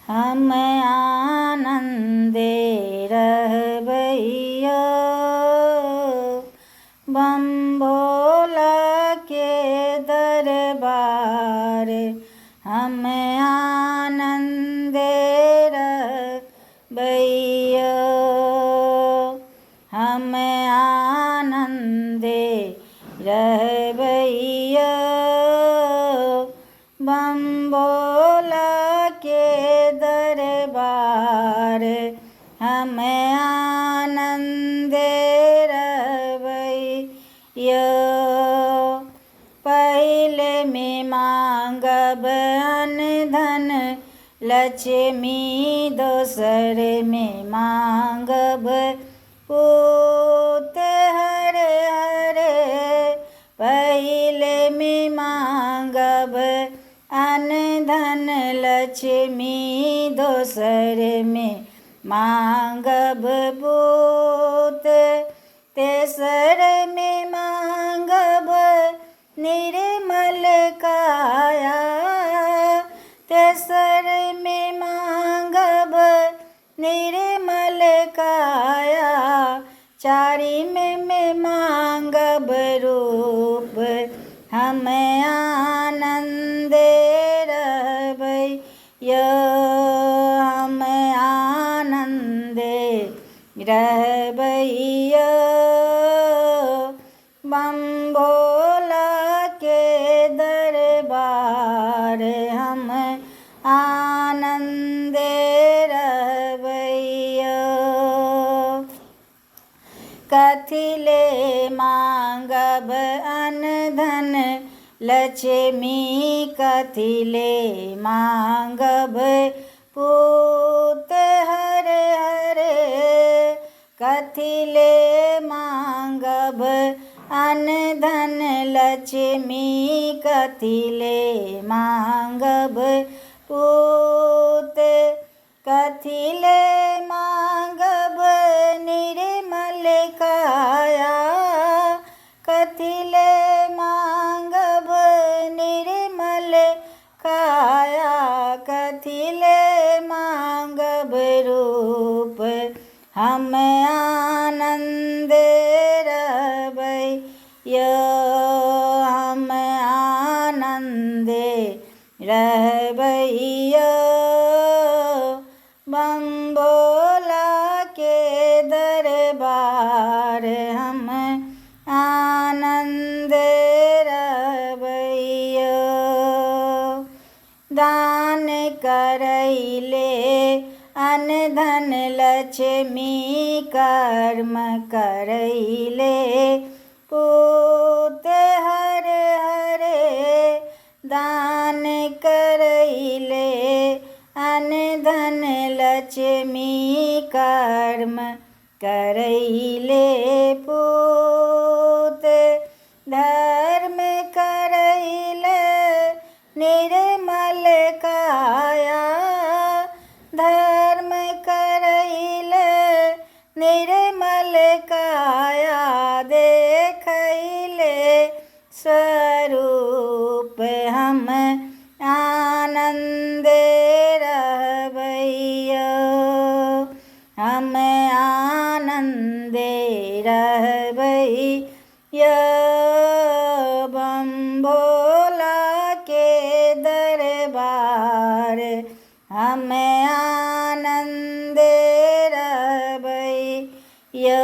हम आनंदे रहबैया। बम भोला के दरबार हम आनंदे रहबैया। हम आनंदे रहबैया। बम भोला के दरबार हम आनंदे रहबैया। पहले में मांगब अन्न धन लक्ष्मी, दोसर में मांगब पूत हरे हरे। पहले में मांगब अन्न धन लक्ष्मी, दोसर में मांगब पूत। तेसर में मांगब निर्मल काया। तेसर में मांगब निर्मल काया। चारि में मांगब रूप हम आनंदे रहबैया। हम आनंदे रहबैया। बम भोला के दरबार हम आनंदे रहबैया। कथी ले मांगब अन्न धन लक्ष्मी, कथी ले मांगब पूत हरे हरे। कथी ले मांगब अन्न धन लक्ष्मी, कथी ले मांगब पूत। कथी ले मांगब निर्मल काया। कथी ले मांगब निर्मल काया। कथी ले मांगब रूप हम आनंदे रहबैया। हम आनंदे रहबैया। बम भोला के दरबार हम आनंदे रहबैया। दान करैले अन्न धन लक्ष्मी, कर्म करैले पूत हरे हरे। दान करैले अन्न धन लक्ष्मी, कर्म करैले पूत। धर्म करैले निर्मल काया। धर्म करैले निर्मल काया। देखैले स्वरूप हम आनंदे रहबैया। हम आनंदे रहबैया। बम भोला के दरबार हम आनंदे रहबैया।